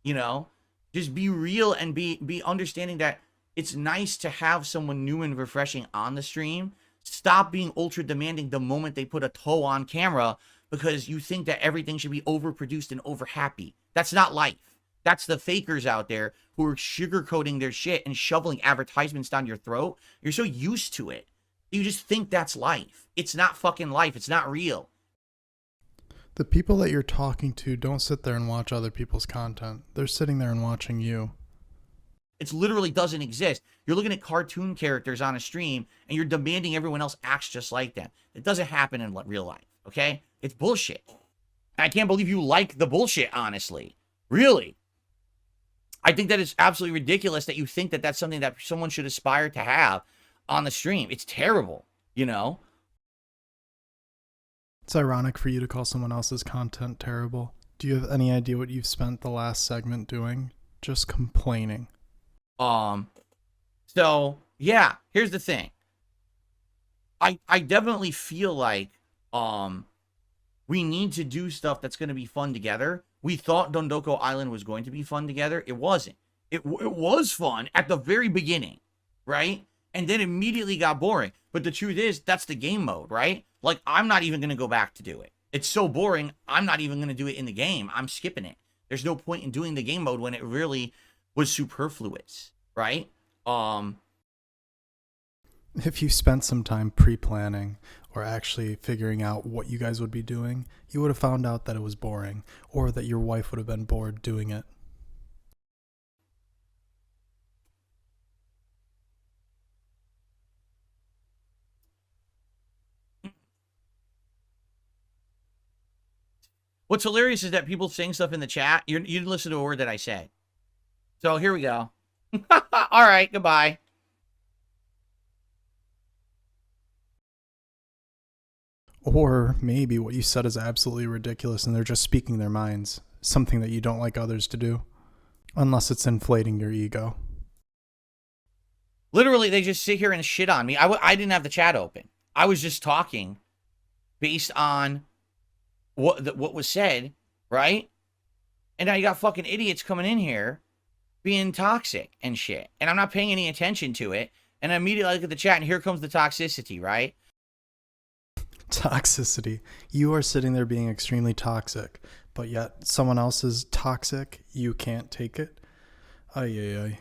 You know, just be real and be understanding that it's nice to have someone new and refreshing on the stream. Stop being ultra demanding the moment they put a toe on camera because you think that everything should be overproduced and over happy. That's not life. That's the fakers out there who are sugarcoating their shit and shoveling advertisements down your throat. You're so used to it. You just think that's life. It's not fucking life. It's not real. The people that you're talking to don't sit there and watch other people's content. They're sitting there and watching you. It literally doesn't exist. You're looking at cartoon characters on a stream and you're demanding everyone else acts just like them. It doesn't happen in real life, okay? It's bullshit. And I can't believe you like the bullshit, honestly. Really. I think that it's absolutely ridiculous that you think that that's something that someone should aspire to have on the stream. It's terrible, you know? It's ironic for you to call someone else's content terrible. Do you have any idea what you've spent the last segment doing? Just complaining. So yeah, here's the thing. I definitely feel like we need to do stuff that's going to be fun together. We thought Dondoko Island was going to be fun together. It wasn't. It was fun at the very beginning, right? And then immediately got boring. But the truth is, that's the game mode, right? Like, I'm not even going to go back to do it. It's so boring, I'm not even going to do it in the game. I'm skipping it. There's no point in doing the game mode when it really was superfluous, right? If you spent some time pre-planning or actually figuring out what you guys would be doing, you would have found out that it was boring or that your wife would have been bored doing it. What's hilarious is that people saying stuff in the chat. You didn't listen to a word that I said. So here we go. All right, goodbye. Or maybe what you said is absolutely ridiculous and they're just speaking their minds, something that you don't like others to do, unless it's inflating your ego. Literally, they just sit here and shit on me. I didn't have the chat open. I was just talking based on what was said, right? And now you got fucking idiots coming in here being toxic and shit. And I'm not paying any attention to it. And I immediately look at the chat and here comes the toxicity, right? Toxicity. You are sitting there being extremely toxic, but yet someone else is toxic. You can't take it. Ay, ay, ay.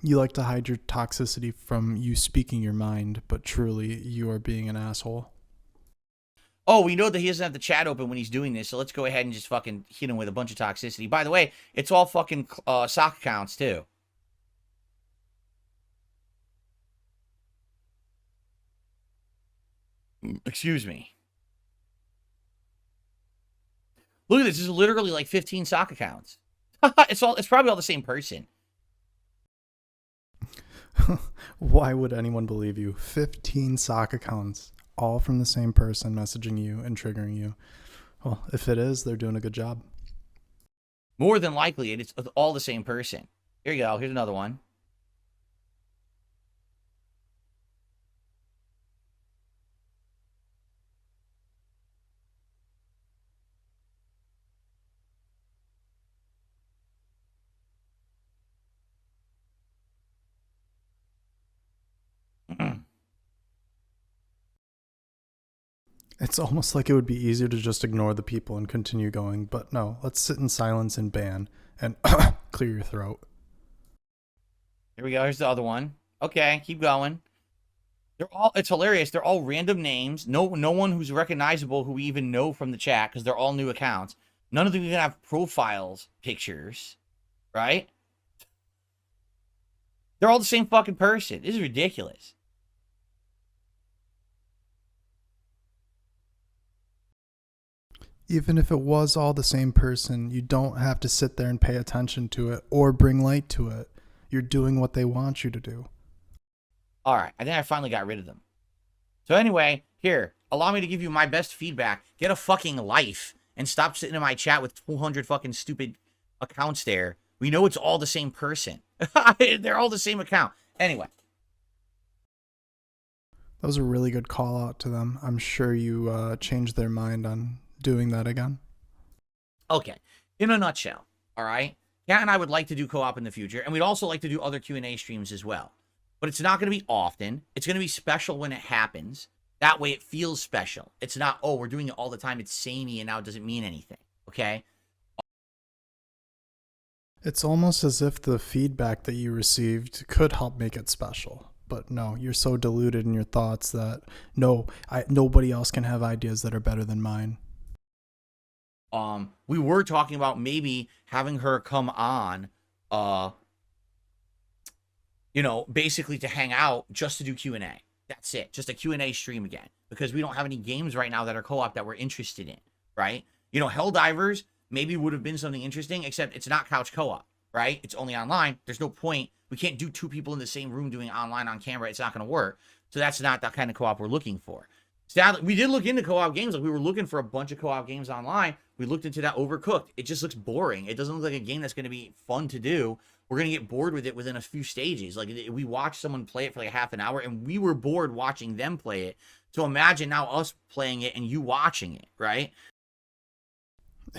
You like to hide your toxicity from you speaking your mind, but truly you are being an asshole. Oh, we know that he doesn't have the chat open when he's doing this, so let's go ahead and just fucking hit him with a bunch of toxicity. By the way, it's all fucking sock accounts, too. Excuse me. Look at this. This is literally like 15 sock accounts. It's probably all the same person. Why would anyone believe you? 15 sock accounts, all from the same person messaging you and triggering you. Well, if it is, they're doing a good job. More than likely, it's all the same person. Here you go. Here's another one. It's almost like it would be easier to just ignore the people and continue going, but no, let's sit in silence and ban and clear your throat. Here we go. Here's the other one. Okay, keep going. It's hilarious. They're all random names. No one who's recognizable who we even know from the chat because they're all new accounts. None of them even have profiles pictures, right? They're all the same fucking person. This is ridiculous. Even if it was all the same person, you don't have to sit there and pay attention to it or bring light to it. You're doing what they want you to do. All right, I think I finally got rid of them. So anyway, here, allow me to give you my best feedback. Get a fucking life and stop sitting in my chat with 200 fucking stupid accounts there. We know it's all the same person. They're all the same account. Anyway. That was a really good call out to them. I'm sure you changed their mind on doing that again. Okay. in a nutshell, all right? Kat and I would like to do co-op in the future, and we'd also like to do other Q&A streams as well. But it's not going to be often. It's going to be special when it happens. That way it feels special. It's not, oh, we're doing it all the time. It's samey and now it doesn't mean anything, okay? It's almost as if the feedback that you received could help make it special. But no, you're so deluded in your thoughts that nobody else can have ideas that are better than mine. We were talking about maybe having her come on, basically to hang out just to do Q&A. That's it. Just a Q&A stream again. Because we don't have any games right now that are co-op that we're interested in, right? Helldivers maybe would have been something interesting, except it's not couch co-op, right? It's only online. There's no point. We can't do 2 people in the same room doing online on camera. It's not going to work. So that's not that kind of co-op we're looking for. Sadly, we did look into co-op games. Like, we were looking for a bunch of co-op games online. We looked into that Overcooked. It just looks boring. It doesn't look like a game that's going to be fun to do. We're going to get bored with it within a few stages. Like, we watched someone play it for like half an hour, and we were bored watching them play it. So imagine now us playing it and you watching it, right?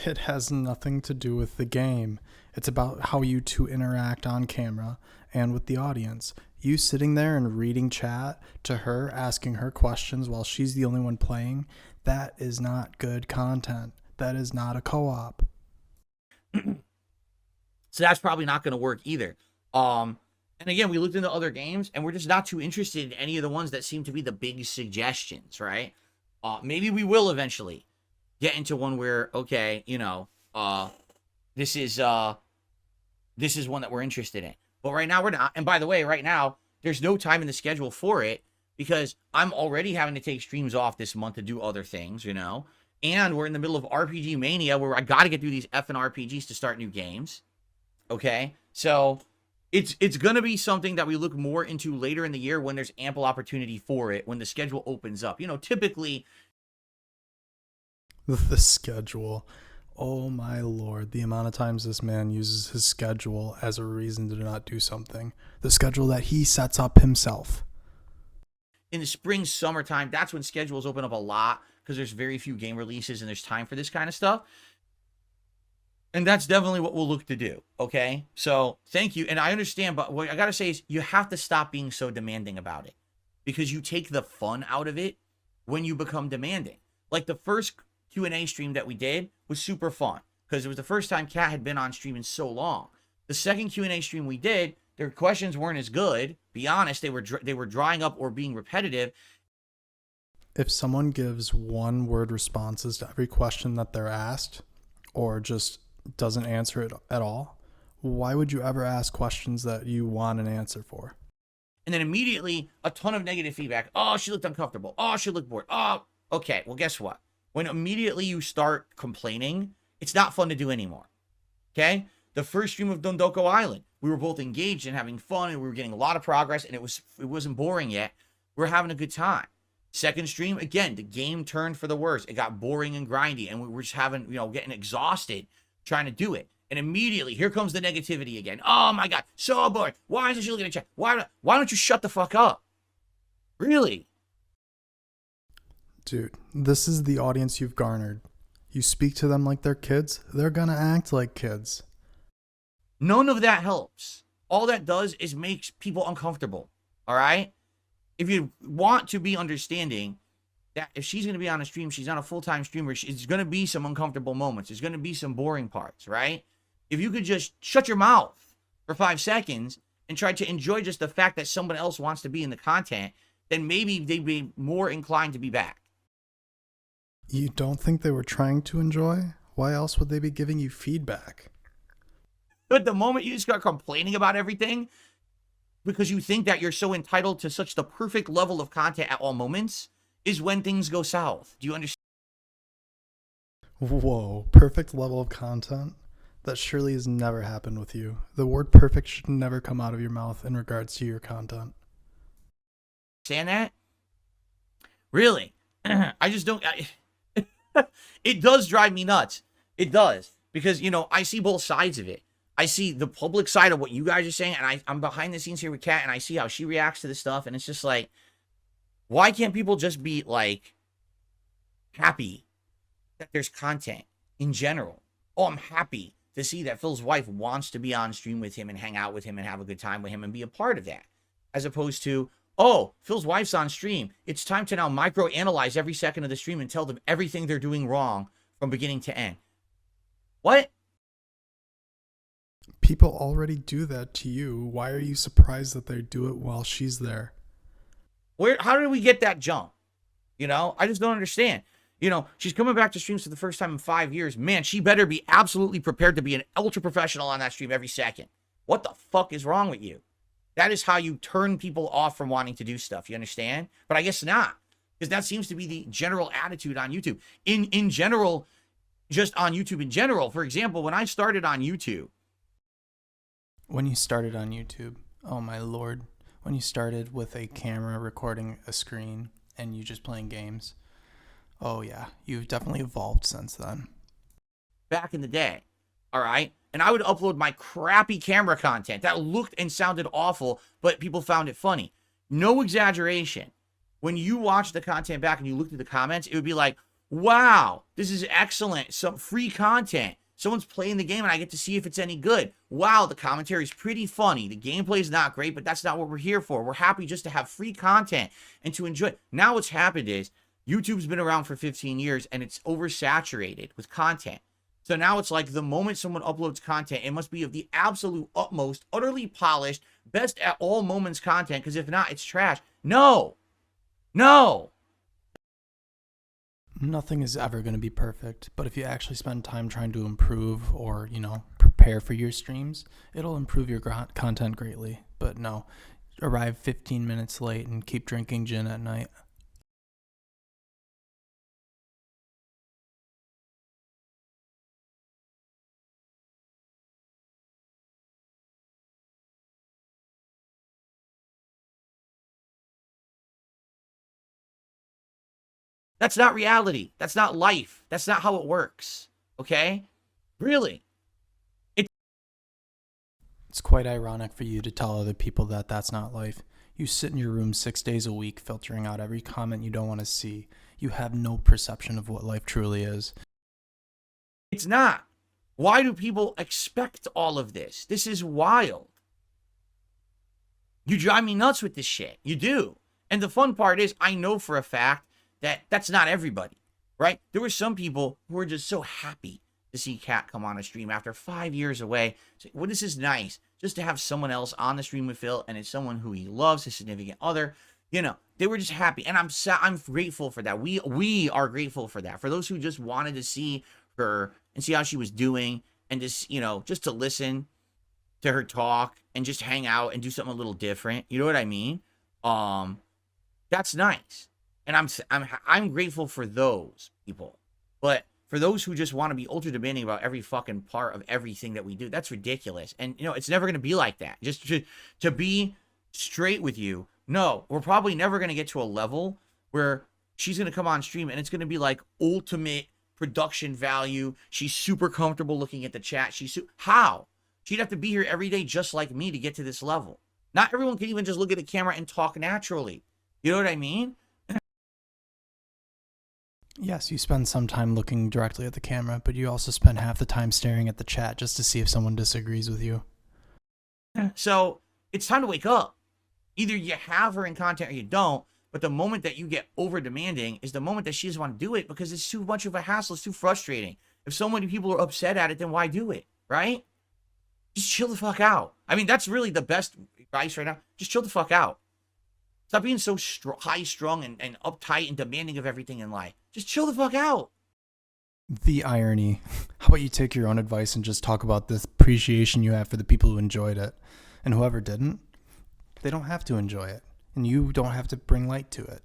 It has nothing to do with the game. It's about how you two interact on camera and with the audience. You sitting there and reading chat to her, asking her questions while she's the only one playing, that is not good content. That is not a co-op. So that's probably not going to work either. And again, we looked into other games, and we're just not too interested in any of the ones that seem to be the big suggestions, right? Maybe we will eventually get into one where, okay, this is one that we're interested in. But right now we're not. And by the way, right now, there's no time in the schedule for it because I'm already having to take streams off this month to do other things, And we're in the middle of RPG Mania where I got to get through these effing RPGs to start new games. Okay? So it's going to be something that we look more into later in the year when there's ample opportunity for it, when the schedule opens up. Typically... The schedule. Oh my lord, the amount of times this man uses his schedule as a reason to not do something. The schedule that he sets up himself. In the spring, summertime, that's when schedules open up a lot because there's very few game releases and there's time for this kind of stuff. And that's definitely what we'll look to do, okay? So, thank you. And I understand, but what I got to say is you have to stop being so demanding about it because you take the fun out of it when you become demanding. Like the first Q&A stream that we did was super fun because it was the first time Kat had been on stream in so long. The second Q&A stream we did, their questions weren't as good. Be honest, they were drying up or being repetitive. If someone gives one-word responses to every question that they're asked or just doesn't answer it at all, why would you ever ask questions that you want an answer for? And then immediately a ton of negative feedback. Oh, she looked uncomfortable. Oh, she looked bored. Oh, okay. Well, guess what? When immediately you start complaining, it's not fun to do anymore. Okay? The first stream of Dondoko Island, we were both engaged and having fun, and we were getting a lot of progress, and it wasn't boring yet. We were having a good time. Second stream, again, the game turned for the worse. It got boring and grindy, and we were just getting exhausted trying to do it. And immediately, here comes the negativity again. Oh my God, so bored. Why isn't she looking at chat? Why don't you shut the fuck up? Really? Dude, this is the audience you've garnered. You speak to them like they're kids, they're gonna act like kids. None of that helps. All that does is makes people uncomfortable. All right? If you want to be understanding that if she's going to be on a stream, she's not a full-time streamer, it's going to be some uncomfortable moments. There's going to be some boring parts, right? If you could just shut your mouth for 5 seconds and try to enjoy just the fact that someone else wants to be in the content, then maybe they'd be more inclined to be back. You don't think they were trying to enjoy? Why else would they be giving you feedback? But the moment you start complaining about everything, because you think that you're so entitled to such the perfect level of content at all moments, is when things go south. Do you understand? Whoa, perfect level of content? That surely has never happened with you. The word perfect should never come out of your mouth in regards to your content. Understand that? Really? I just don't... It does drive me nuts. It does. Because, I see both sides of it. I see the public side of what you guys are saying, and I'm behind the scenes here with Kat, and I see how she reacts to this stuff, and it's just like, why can't people just be, like, happy that there's content in general? oh, I'm happy to see that Phil's wife wants to be on stream with him and hang out with him and have a good time with him and be a part of that. As opposed to, oh, Phil's wife's on stream. It's time to now microanalyze every second of the stream and tell them everything they're doing wrong from beginning to end. What? People already do that to you. Why are you surprised that they do it while she's there? How did we get that jump? You know, I just don't understand. You know, she's coming back to streams for the first time in 5 years. Man, she better be absolutely prepared to be an ultra professional on that stream every second. What the fuck is wrong with you? That is how you turn people off from wanting to do stuff. You understand? But I guess not, because that seems to be the general attitude on YouTube. In general, just on YouTube in general. For example, when I started on YouTube. When you started on YouTube, oh my lord. When you started with a camera recording a screen and you just playing games. Oh yeah, you've definitely evolved since then. Back in the day, all right? And I would upload my crappy camera content that looked and sounded awful, but people found it funny. No exaggeration. When you watch the content back and you looked at the comments, it would be like, wow, this is excellent. Some free content. Someone's playing the game and I get to see if it's any good. Wow, the commentary is pretty funny. The gameplay is not great, but that's not what we're here for. We're happy just to have free content and to enjoy it. Now what's happened is YouTube's been around for 15 years and it's oversaturated with content. So now it's like the moment someone uploads content, it must be of the absolute utmost, utterly polished, best at all moments content, because if not, it's trash. No. Nothing is ever going to be perfect, but if you actually spend time trying to improve or, prepare for your streams, it'll improve your content greatly. But no, arrive 15 minutes late and keep drinking gin at night. That's not reality. That's not life. That's not how it works. Okay? Really? It's quite ironic for you to tell other people that that's not life. You sit in your room 6 days a week filtering out every comment you don't want to see. You have no perception of what life truly is. It's not. Why do people expect all of this? This is wild. You drive me nuts with this shit. You do. And the fun part is, I know for a fact that that's not everybody, right? There were some people who were just so happy to see Kat come on a stream after 5 years away. Say, well, this is nice just to have someone else on the stream with Phil, and it's someone who he loves, his significant other. They were just happy, and I'm grateful for that. We are grateful for that. For those who just wanted to see her and see how she was doing, and just just to listen to her talk and just hang out and do something a little different. You know what I mean? That's nice. And I'm grateful for those people. But for those who just want to be ultra demanding about every fucking part of everything that we do, that's ridiculous. And it's never going to be like that. Just to be straight with you, no, we're probably never going to get to a level where she's going to come on stream and it's going to be like ultimate production value. She's super comfortable looking at the chat. How? She'd have to be here every day just like me to get to this level. Not everyone can even just look at the camera and talk naturally. You know what I mean? Yes, you spend some time looking directly at the camera, but you also spend half the time staring at the chat just to see if someone disagrees with you. So it's time to wake up. Either you have her in content or you don't, but the moment that you get over demanding is the moment that she doesn't want to do it because it's too much of a hassle. It's too frustrating. If so many people are upset at it, then why do it, right? Just chill the fuck out. I mean, that's really the best advice right now. Just chill the fuck out. Stop being so high-strung and uptight and demanding of everything in life. Just chill the fuck out. The irony. How about you take your own advice and just talk about the appreciation you have for the people who enjoyed it. And whoever didn't, they don't have to enjoy it. And you don't have to bring light to it.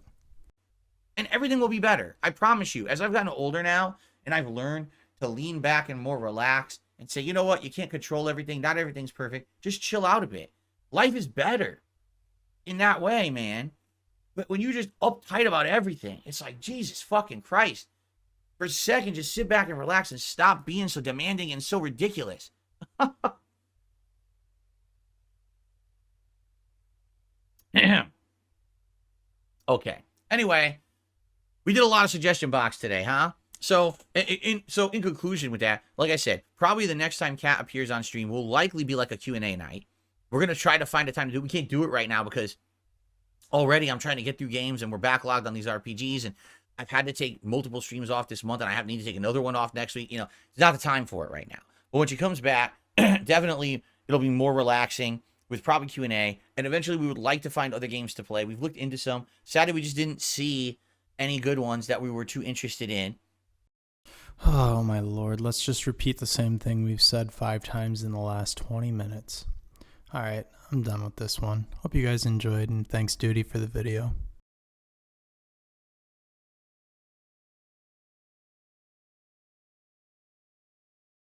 And everything will be better. I promise you. As I've gotten older now, and I've learned to lean back and more relaxed and say, you know what? You can't control everything. Not everything's perfect. Just chill out a bit. Life is better in that way, man. But when you're just uptight about everything, it's like, Jesus fucking Christ. For a second, just sit back and relax and stop being so demanding and so ridiculous. Okay. Anyway, we did a lot of suggestion box today, huh? So, in conclusion with that, like I said, probably the next time Kat appears on stream will likely be like a Q&A night. We're going to try to find a time to do it. We can't do it right now because already I'm trying to get through games and we're backlogged on these RPGs, and I've had to take multiple streams off this month, and I need to take another one off next week. You know, it's not the time for it right now. But when she comes back, definitely it'll be more relaxing with probably Q&A, and eventually we would like to find other games to play. We've looked into some. Sadly, we just didn't see any good ones that we were too interested in. Oh my lord, let's just repeat the same thing we've said 5 times in the last 20 minutes. Alright, I'm done with this one. Hope you guys enjoyed, and thanks Duty for the video.